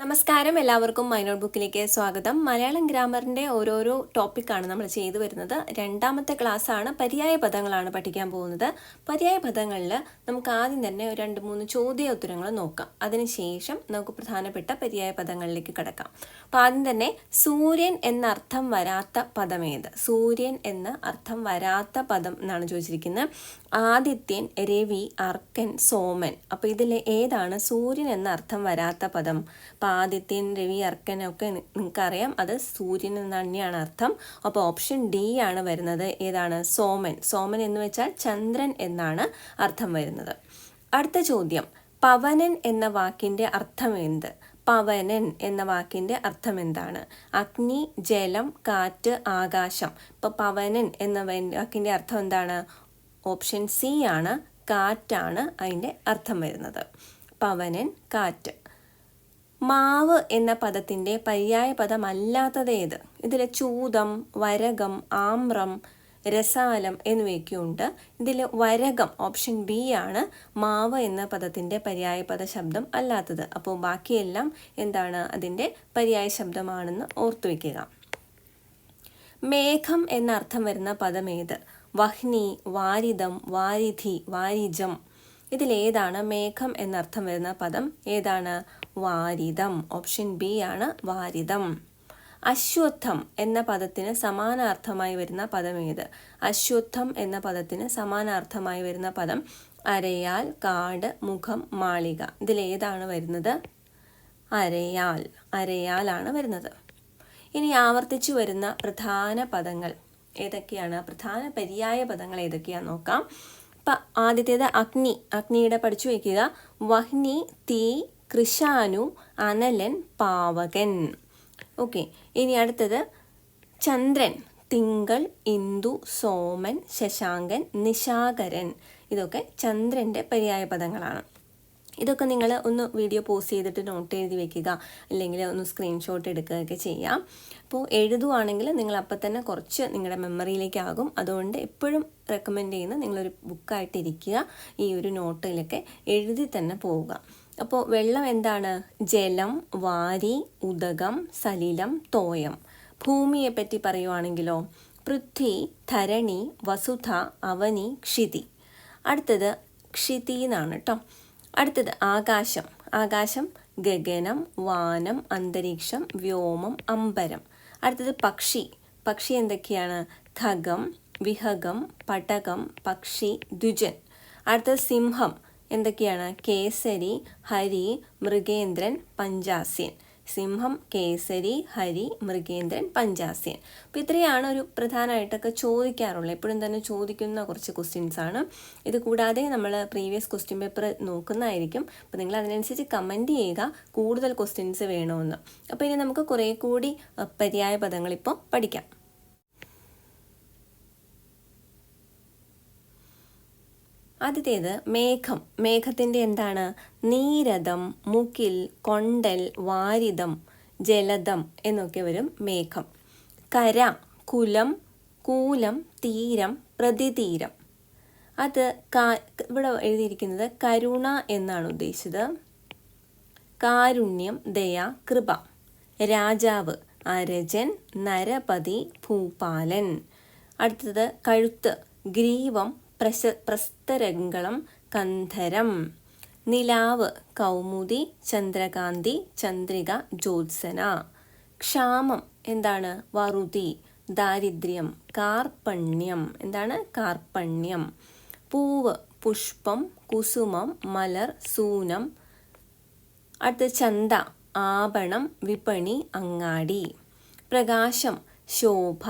നമസ്കാരം, എല്ലാവർക്കും my not ബുക്കിലേക്ക് സ്വാഗതം. മലയാളം ഗ്രാമറിൻ്റെ ഓരോരോ ടോപ്പിക്കാണ് നമ്മൾ ചെയ്തു വരുന്നത്. രണ്ടാമത്തെ ക്ലാസ്സാണ്. പര്യായ പദങ്ങളാണ് പഠിക്കാൻ പോകുന്നത്. പര്യായ പദങ്ങളിൽ നമുക്ക് ആദ്യം തന്നെ 2-3 ചോദ്യോത്തരങ്ങൾ നോക്കാം. അതിനുശേഷം നമുക്ക് പ്രധാനപ്പെട്ട പര്യായ പദങ്ങളിലേക്ക് കടക്കാം. അപ്പോൾ ആദ്യം തന്നെ സൂര്യൻ എന്നർത്ഥം വരാത്ത പദമേത്? സൂര്യൻ എന്ന അർത്ഥം വരാത്ത പദം എന്നാണ് ചോദിച്ചിരിക്കുന്നത്. ആദിത്യൻ, രവി, അർക്കൻ, സോമൻ. അപ്പോൾ ഇതിൽ ഏതാണ് സൂര്യൻ എന്ന അർത്ഥം വരാത്ത പദം? ആദിത്യൻ, രവി, അർക്കനൊക്കെ നിങ്ങൾക്കറിയാം, അത് സൂര്യൻ എന്ന് തന്നെയാണ് അർത്ഥം. അപ്പോൾ ഓപ്ഷൻ ഡി ആണ് വരുന്നത്. ഏതാണ്? സോമൻ. സോമൻ എന്ന് വെച്ചാൽ ചന്ദ്രൻ എന്നാണ് അർത്ഥം വരുന്നത്. അടുത്ത ചോദ്യം, പവനൻ എന്ന വാക്കിൻ്റെ അർത്ഥം എന്ത്? പവനൻ എന്ന വാക്കിൻ്റെ അർത്ഥം എന്താണ്? അഗ്നി, ജലം, കാറ്റ്, ആകാശം. ഇപ്പോൾ പവനൻ എന്ന വാക്കിൻ്റെ അർത്ഥം എന്താണ്? ഓപ്ഷൻ സി ആണ്, കാറ്റാണ് അതിൻ്റെ അർത്ഥം വരുന്നത്. പവനൻ, കാറ്റ്. മാവ് എന്ന പദത്തിൻ്റെ പര്യായ പദമല്ലാത്തത് ഏത്? ഇതിൽ ചൂതം, വരകം, ആമ്രം, രസാലം എന്നിവയൊക്കെയുണ്ട്. ഇതിൽ വരകം, ഓപ്ഷൻ ബി ആണ്, മാവ് എന്ന പദത്തിൻ്റെ പര്യായ പദ ശബ്ദം അല്ലാത്തത്. അപ്പോൾ ബാക്കിയെല്ലാം എന്താണ്? അതിൻ്റെ പര്യായ ശബ്ദമാണെന്ന് ഓർത്തു വയ്ക്കുക. മേഘം എന്ന അർത്ഥം വരുന്ന പദം ഏത്? വഹ്നി, വാരിദം, വാരിധി, വാരിജം. ഇതിലേതാണ് മേഘം എന്നർത്ഥം വരുന്ന പദം? ഏതാണ്? വാരിദം. ഓപ്ഷൻ ബി ആണ്, വാരിദം. അശ്വത്ഥം എന്ന പദത്തിന് സമാനാർത്ഥമായി വരുന്ന പദം ഏത്? അശ്വത്ഥം എന്ന പദത്തിന് സമാനാർത്ഥമായി വരുന്ന പദം അരയാൽ, കാട്, മുഖം, മാളിക. ഇതിലേതാണ് വരുന്നത്? അരയാൽ. അരയാലാണ് വരുന്നത്. ഇനി ആവർത്തിച്ചു വരുന്ന പ്രധാന പദങ്ങൾ ഏതൊക്കെയാണ്? പ്രധാന പര്യായ പദങ്ങൾ ഏതൊക്കെയാണെന്ന് നോക്കാം. ഇപ്പം ആദ്യത്തേത് അഗ്നി. അഗ്നിയുടെ പഠിച്ചു വയ്ക്കുക. വഹ്നി, തീ, കൃഷാനു, അനലൻ, പാവകൻ. ഓക്കെ. ഇനി അടുത്തത് ചന്ദ്രൻ. തിങ്കൾ, ഇന്ദു, സോമൻ, ശശാങ്കൻ, നിശാകരൻ. ഇതൊക്കെ ചന്ദ്രൻ്റെ പര്യായ പദങ്ങളാണ്. ഇതൊക്കെ നിങ്ങൾ ഒന്ന് വീഡിയോ പോസ് ചെയ്തിട്ട് നോട്ട് എഴുതി വെക്കുക, അല്ലെങ്കിൽ ഒന്ന് സ്ക്രീൻഷോട്ട് എടുക്കുകയൊക്കെ ചെയ്യാം. അപ്പോൾ എഴുതുവാണെങ്കിൽ നിങ്ങൾ അപ്പം തന്നെ കുറച്ച് നിങ്ങളുടെ മെമ്മറിയിലേക്കാകും. അതുകൊണ്ട് എപ്പോഴും റെക്കമെൻഡ് ചെയ്യുന്നത് നിങ്ങളൊരു ബുക്കായിട്ടിരിക്കുക, ഈ ഒരു നോട്ടിലൊക്കെ എഴുതി തന്നെ പോവുക. അപ്പോൾ വെള്ളം എന്താണ്? ജലം, വാരി, ഉദകം, സലിലം, തോയം. ഭൂമിയെ പറ്റി പറയുവാണെങ്കിലോ? പൃഥ്വി, ധരണി, വസുധ, അവനി, ക്ഷിതി. അടുത്തത് ക്ഷിതി എന്നാണ് കേട്ടോ. അടുത്തത് ആകാശം. ആകാശം ഗഗനം, വാനം, അന്തരീക്ഷം, വ്യോമം, അമ്പരം. അടുത്തത് പക്ഷി. പക്ഷി എന്തൊക്കെയാണ്? ഖഗം, വിഹഗം, പടകം, പക്ഷി, ദ്വിജൻ. അടുത്തത് സിംഹം എന്തൊക്കെയാണ്? കേസരി, ഹരി, മൃഗേന്ദ്രൻ, പഞ്ചാസ്യൻ. സിംഹം, കേസരി, ഹരി, മൃഗേന്ദ്രൻ, പഞ്ചാസ്യൻ. അപ്പോൾ ഇത്രയാണ് ഒരു പ്രധാനമായിട്ടൊക്കെ ചോദിക്കാറുള്ളത്, എപ്പോഴും തന്നെ ചോദിക്കുന്ന കുറച്ച് ക്വസ്റ്റ്യൻസ് ആണ്. ഇത് കൂടാതെ നമ്മൾ പ്രീവിയസ് ക്വസ്റ്റ്യൻ പേപ്പർ നോക്കുന്നതായിരിക്കും. അപ്പോൾ നിങ്ങൾ അതിനനുസരിച്ച് കമൻറ്റ് ചെയ്യുക കൂടുതൽ ക്വസ്റ്റ്യൻസ് വേണമെന്ന്. അപ്പോൾ ഇനി നമുക്ക് കുറേ കൂടി പര്യായ പദങ്ങൾ ഇപ്പോൾ പഠിക്കാം. ആദ്യത്തേത് മേഘം. മേഘത്തിൻ്റെ എന്താണ്? നീരദം, മുകിൽ, കൊണ്ടൽ, വാരിദം, ജലദം എന്നൊക്കെ വരും മേഘം. കര, കുലം, കൂലം, തീരം, പ്രതിതീരം. അത് ഇവിടെ എഴുതിയിരിക്കുന്നത് കരുണ എന്നാണ് ഉദ്ദേശിച്ചത്. കാരുണ്യം, ദയ, കൃപ. രാജാവ് അരജൻ, നരപതി, ഭൂപാലൻ. അടുത്തത് കഴുത്ത്. ഗ്രീവം, പ്രസ്തരംഗളം, കന്ധരം. നിലാവ് കൗമുദി, ചന്ദ്രകാന്തി, ചന്ദ്രിക, ജ്യോത്സന. ക്ഷാമം എന്താണ്? വറുതി, ദാരിദ്ര്യം, കാർപ്പണ്യം. എന്താണ്? കാർപ്പണ്യം. പൂവ് പുഷ്പം, കുസുമം, മലർ, സൂനം. അടുത്ത ചന്ത ആഭരണം, വിപണി, അങ്ങാടി. പ്രകാശം ശോഭ,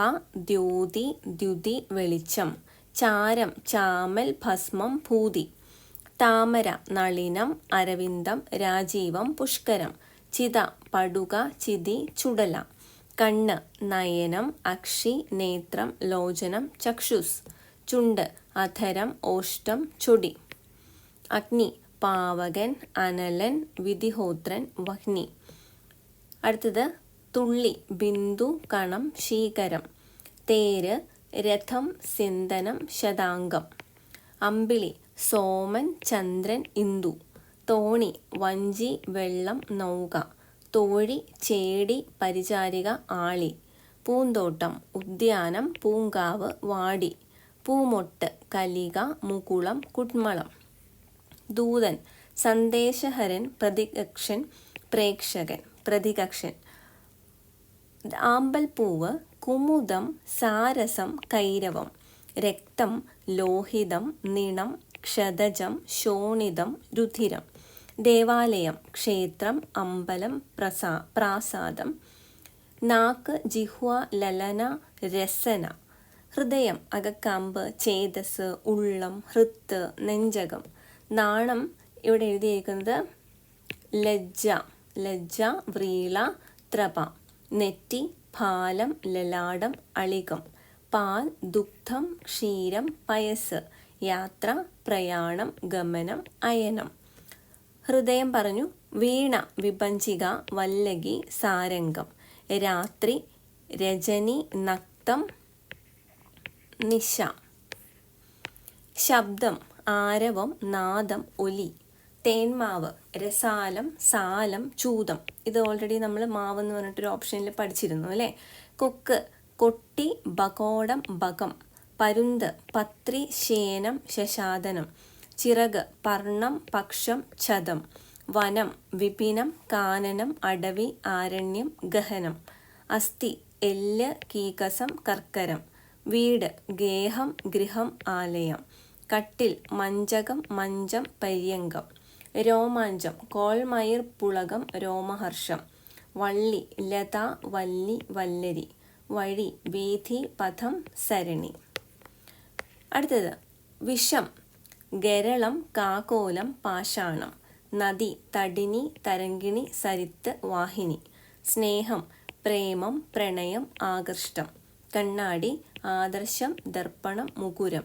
ദ്യോതി, ദ്യുതി, വെളിച്ചം. ചാരം ചാമൽ, ഭസ്മം, ഭൂതി. താമര നളിനം, അരവിന്ദം, രാജീവം, പുഷ്കരം. ചിത പടുക, ചിതി, ചുടല. കണ്ണ് നയനം, അക്ഷി, നേത്രം, ലോചനം, ചക്ഷുസ്. ചുണ്ട് അധരം, ഓഷ്ടം, ചൊടി. അഗ്നി പാവകൻ, അനലൻ, വിധിഹോത്രൻ, വഹ്നി. അടുത്തത് തുള്ളി ബിന്ദു, കണം, ശീകരം. തേര് രഥം, സിന്ദനം, ശതാംഗം. അമ്പിളി സോമൻ, ചന്ദ്രൻ, ഇന്ദു. തോണി വഞ്ചി, വെള്ളം, നൗക. തോഴി, ചേടി, പരിചാരിക, ആളി. പൂന്തോട്ടം, ഉദ്യാനം, പൂങ്കാവ്, വാടി. പൂമൊട്ട്, കലിക, മുകുളം, കുട്മളം. ദൂതൻ, സന്ദേശഹരൻ, പ്രതികക്ഷൻ, പ്രേക്ഷകൻ, പ്രതികക്ഷൻ. ആമ്പൽപ്പൂവ്, കുമുദം, സാരസം, കൈരവം. രക്തം, ലോഹിതം, നിണം, ക്ഷതജം, ശോണിതം, രുധിരം. ദേവാലയം, ക്ഷേത്രം, അമ്പലം, പ്രാസാദം. നാക്ക്, ജിഹ്വ, ലലന, രസന. ഹൃദയം, അകക്കാമ്പ്, ചേതസ്, ഉള്ളം, ഹൃത്ത്, നെഞ്ചകം. നാണം ഇവിടെ എഴുതിയിരിക്കുന്നത് ലജ്ജ, ലജ്ജ, വ്രീള, ത്രപ. നെറ്റി, ഫാലം, ലലാടം, അളികം. പാൽ, ദുഗ്ധം, ക്ഷീരം, പയസ്. യാത്ര, പ്രയാണം, ഗമനം, അയനം. ഹൃദയം പറഞ്ഞു. വീണ, വിഭജിക, വല്ലകി, സാരംഗം. രാത്രി, രജനി, നക്തം, നിശ. ശബ്ദം, ആരവം, നാദം, ഒലി. തേന്മാവ്, രസാലം, സാലം, ചൂതം. ഇത് ഓൾറെഡി നമ്മൾ മാവ് എന്ന് പറഞ്ഞിട്ടൊരു ഓപ്ഷനിൽ പഠിച്ചിരുന്നു അല്ലേ. കൊക്ക്, കൊട്ടി, ബകോടം, ബകം. പരുന്ത്, പത്രി, ശേനം, ശശാദനം. ചിറക്, പർണം, പക്ഷം, ഛദം. വനം, വിപിനം, കാനനം, അടവി, ആരണ്യം, ഗഹനം. അസ്ഥി, എല്ല്, കീകസം, കർക്കരം. വീട്, ഗേഹം, ഗൃഹം, ആലയം. കട്ടിൽ, മഞ്ചകം, മഞ്ചം, പര്യങ്കം. രോമാഞ്ചം, കോൾമയിർ, പുളകം, രോമഹർഷം. വള്ളി, ലത, വല്ലി, വല്ലരി. വഴി, വീഥി, പഥം, സരണി. അടുത്തത് വിഷം, ഗരളം, കാകോലം, പാഷാണം. നദി, തടിനി, തരങ്കിണി, സരിത്ത്, വാഹിനി. സ്നേഹം, പ്രേമം, പ്രണയം, ആകൃഷ്ടം. കണ്ണാടി, ആദർശം, ദർപ്പണം, മുകുരം.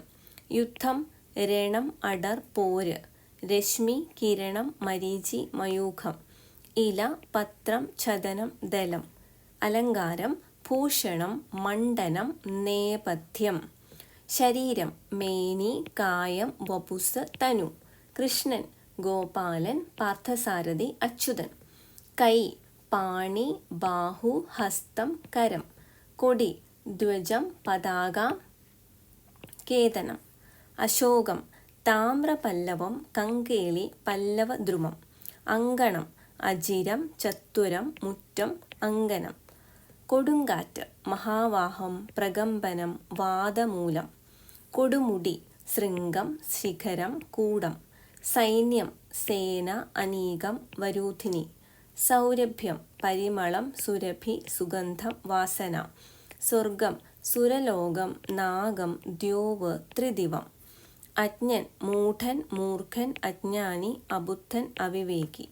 യുദ്ധം, രണം, അടർ, പോര്. രശ്മി, കിരണം, മരീചി, മയൂഖം. ഇല, പത്രം, ഛദനം, ദലം. അലങ്കാരം, ഭൂഷണം, മണ്ഡനം, നേപഥ്യം. ശരീരം, മേനി, കായം, വപുസ്, തനു. കൃഷ്ണൻ, ഗോപാലൻ, പാർത്ഥസാരഥി, അച്യുതൻ. കൈ, പാണി, ബാഹു, ഹസ്തം, കരം. കൊടി, ധ്വജം, പതാക, കേതനം. അശോകം, താമ്രപല്ലവം, കങ്കേളി, പല്ലവദ്രുമം. അങ്കണം, അജിരം, ചത്തുരം, മുറ്റം, അങ്കനം. കൊടുങ്കാറ്റ്, മഹാവാഹം, പ്രകമ്പനം, വാദമൂലം. കൊടുമുടി, ശൃംഗം, ശിഖരം, കൂടം. സൈന്യം, സേന, അനീകം, വരൂധിനി. സൗരഭ്യം, പരിമളം, സുരഭി, സുഗന്ധം, വാസന. സ്വർഗം, സുരലോകം, നാഗം, ദ്യോവ്, ത്രിദിവം. അജ്ഞൻ, മൂഢൻ, മൂർഖൻ, അജ്ഞാനി, അബുദ്ധൻ, അവിവേകി.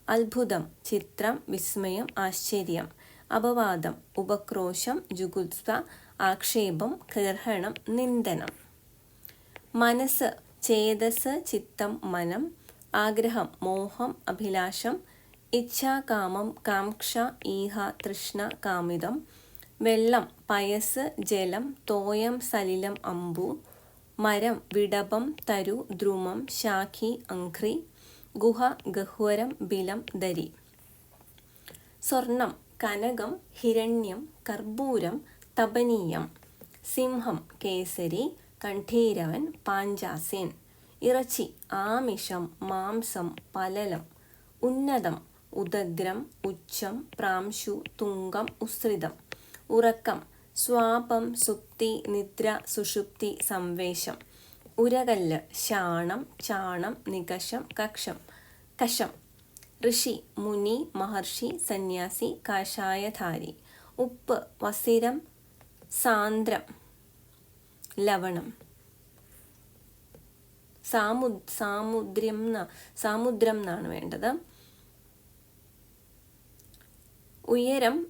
അത്ഭുതം, ചിത്രം, വിസ്മയം, ആശ്ചര്യം. അപവാദം, ഉപക്രോശം, ജുഗുപ്സ, ആക്ഷേപം, ഗ്രഹണം, നിന്ദനം. മനസ്സ്, ചേതസ്, ചിത്തം, മനം. ആഗ്രഹം, മോഹം, അഭിലാഷം. ഇച്ഛ, കാമം, കാംക്ഷ, ഈഹ, തൃഷ്ണ, കാമിതം. വെള്ളം, പയസ്, ജലം, തോയം, സലിലം, അമ്പു. മരം, വിടപം, തരു, ദ്രുമം, ശാഖി, അംഘ്രി. ഗുഹ, ഗഹ്വരം, ബിലം, ദരി. സ്വർണം, കനകം, ഹിരണ്യം, കർപ്പൂരം, തപനീയം. സിംഹം, കേസരി, കണ്ഠീരവൻ, പാഞ്ചാസേൻ. ഇറച്ചി, ആമിഷം, മാംസം, പലലം. ഉന്നതം, ഉദഗ്രം, ഉച്ചം, പ്രാംശു, തുങ്കം, ഉസ്രിതം. ഉറക്കം, സ്വാപം, സുപ്തി, നിദ്ര, സുഷുപ്തി, സംവേശം. ഉരകല്ല്, ശാണം, ചാണം, നികഷം, കക്ഷം, കശം. ഋഷി, മുനി, മഹർഷി, സന്യാസി, കാഷായധാരി. ഉപ്പ്, വസിരം, സാന്ദ്രം, ലവണം. സാമുദ്രം എന്നാണ് വേണ്ടത്. ഉയരം,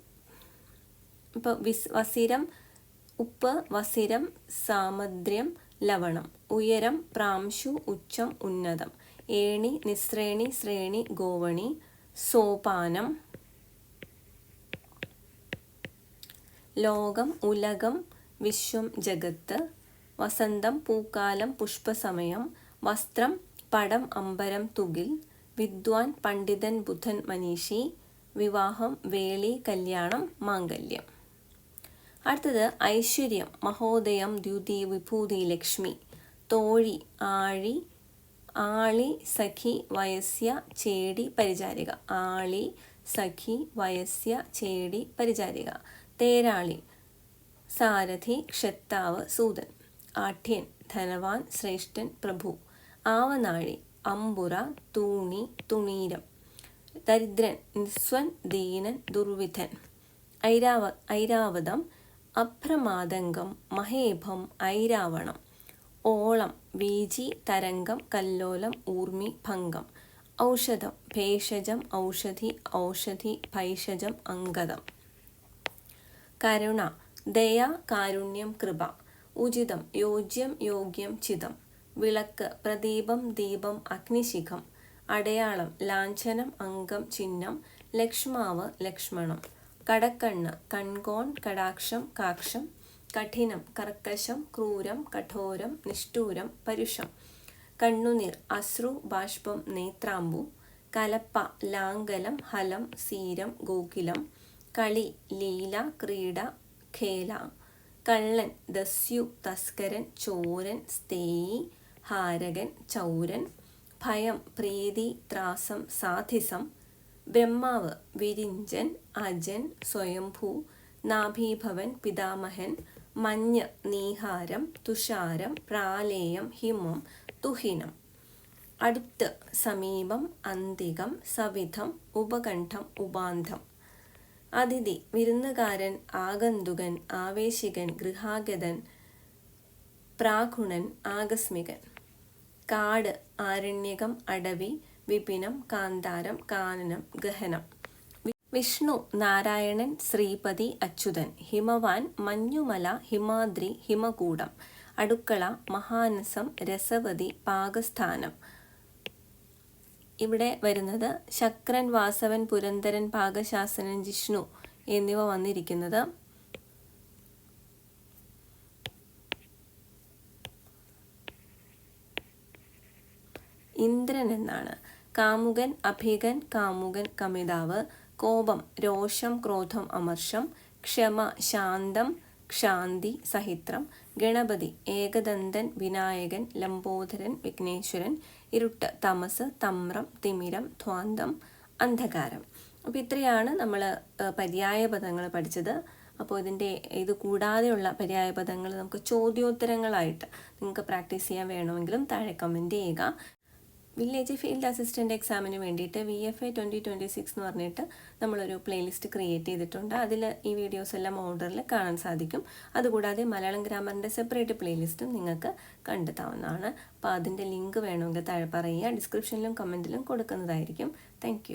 ഇപ്പോൾ വസിരം, ഉപ്പ്, വസിരം, സാമദ്ര്യം, ലവണം. ഉയരം, പ്രാംശു, ഉച്ചം, ഉന്നതം. ഏണി, നിസ്രേണി, ശ്രേണി, ഗോവണി. സോപാനം. ലോകം, ഉലകം, വിശ്വം, ജഗത്ത്. വസന്തം, പൂക്കാലം, പുഷ്പസമയം. വസ്ത്രം, പടം, അമ്പരം, തുകിൽ. വിദ്വാൻ, പണ്ഡിതൻ, ബുധൻ, മനീഷി. വിവാഹം, വേളി, കല്യാണം, മാംഗല്യം. അടുത്തത് ഐശ്വര്യം, മഹോദയം, ദ്യുതി, വിഭൂതി, ലക്ഷ്മി. തോഴി, ആഴി, ആളി, സഖി, വയസ്യ, ചേടി, പരിചാരിക. ആളി, സഖി, വയസ്യ, ചേടി, പരിചാരിക. തേരാളി, സാരഥി, ക്ഷത്താവ്, സൂതൻ. ആഠ്യൻ, ധനവാൻ, ശ്രേഷ്ഠൻ, പ്രഭു. ആവനാഴി, അമ്പുറ, തൂണി, തുണീരം. ദരിദ്രൻ, നിസ്വൻ, ദീനൻ, ദുർവിധൻ. ഐരാവതം, അഭ്രമാദംഗം, മഹേഭം, ഐരാവണം. ഓളം, വീചി, തരംഗം, കല്ലോലം, ഊർമി, ഭംഗം. ഔഷധം, ഭേഷജം, ഔഷധി, ഔഷധി, ഭൈഷജം, അംഗദം. കരുണ, ദയ, കാരുണ്യം, കൃപ. ഉചിതം, യോജ്യം, യോഗ്യം, ചിതം. വിളക്ക്, പ്രദീപം, ദീപം, അഗ്നിശിഖം. അടയാളം, ലാഞ്ചനം, അംഗം, ചിഹ്നം. ലക്ഷ്മാവ്, ലക്ഷ്മണം. കടക്കണ്ണ്, കൺകോൺ, കടാക്ഷം, കാക്ഷം. കഠിനം, കർക്കശം, ക്രൂരം, കഠോരം, നിഷ്ഠൂരം, പരുഷം. കണ്ണുനീർ, അശ്രു, ബാഷ്പം, നേത്രാംബു. കലപ്പ, ലാംഗലം, ഹലം, സീരം, ഗോകുലം. കളി, ലീല, ക്രീഡ, ഖേല. കള്ളൻ, ദസ്യു, തസ്കരൻ, ചോരൻ, സ്തേയി, ഹാരകൻ, ചൗരൻ. ഭയം, പ്രീതി, ത്രാസം, സാധിസം. ബ്രഹ്മാവ്, വിരിഞ്ചൻ, അജൻ, സ്വയംഭൂ, നാഭീഭവൻ, പിതാമഹൻ. മഞ്ഞ്, നീഹാരം, തുഷാരം, പ്രാലേയം, ഹിമം, തുഹിനം. അടുത്ത്, സമീപം, അന്തികം, സവിധം, ഉപകണ്ഠം, ഉപാന്ധം. അതിഥി, വിരുന്നുകാരൻ, ആഗന്തുകൻ, ആവേശികൻ, ഗൃഹാഗതൻ, പ്രാഗുണൻ, ആകസ്മികൻ. കാട്, ആരണ്യകം, അടവി, വിപിനം, കാന്താരം, കാനനം, ഗഹനം. വിഷ്ണു, നാരായണൻ, ശ്രീപതി, അച്യുതൻ. ഹിമവാൻ, മഞ്ഞുമല, ഹിമാദ്രി, ഹിമകൂടം. അടുക്കള, മഹാനസം, രസവതി, പാകസ്ഥാനം. ഇവിടെ വരുന്നത് ശക്രൻ, വാസവൻ, പുരന്ദരൻ, പാകശാസനൻ, ജിഷ്ണു എന്നിവ വന്നിരിക്കുന്നത് ഇന്ദ്രൻ എന്നാണ്. കാമുകൻ, അഭികൻ, കാമുകൻ, കമിതാവ്. കോപം, രോഷം, ക്രോധം, അമർഷം. ക്ഷമ, ശാന്തം, ക്ഷാന്തി, സഹിത്രം. ഗണപതി, ഏകദന്തൻ, വിനായകൻ, ലംബോദരൻ, വിഘ്നേശ്വരൻ. ഇരുട്ട്, തമസ്, തമ്രം, തിമിരം, ധ്വാന്തം, അന്ധകാരം. അപ്പോൾ ഇത്രയാണ് നമ്മൾ പര്യായ പദങ്ങൾ പഠിച്ചത്. അപ്പോൾ ഇത് കൂടാതെയുള്ള പര്യായ പദങ്ങൾ നമുക്ക് ചോദ്യോത്തരങ്ങളായിട്ട് നിങ്ങൾക്ക് പ്രാക്ടീസ് ചെയ്യാൻ വേണമെങ്കിലും താഴെ കമൻറ്റ് ചെയ്യുക. വില്ലേജ് ഫീൽഡ് അസിസ്റ്റൻ്റ് എക്സാമിന് വേണ്ടിയിട്ട് VFA 2026 എന്ന് പറഞ്ഞിട്ട് നമ്മളൊരു പ്ലേലിസ്റ്റ് ക്രിയേറ്റ് ചെയ്തിട്ടുണ്ട്. അതിൽ ഈ വീഡിയോസ് എല്ലാം ഓർഡറിൽ കാണാൻ സാധിക്കും. അതുകൂടാതെ മലയാളം ഗ്രാമറിൻ്റെ സെപ്പറേറ്റ് പ്ലേലിസ്റ്റും നിങ്ങൾക്ക് കണ്ടെത്താവുന്നതാണ്. അപ്പോൾ അതിൻ്റെ ലിങ്ക് വേണമെങ്കിൽ താഴെ പറയുക. ഡിസ്ക്രിപ്ഷനിലും കമൻറ്റിലും കൊടുക്കുന്നതായിരിക്കും. താങ്ക്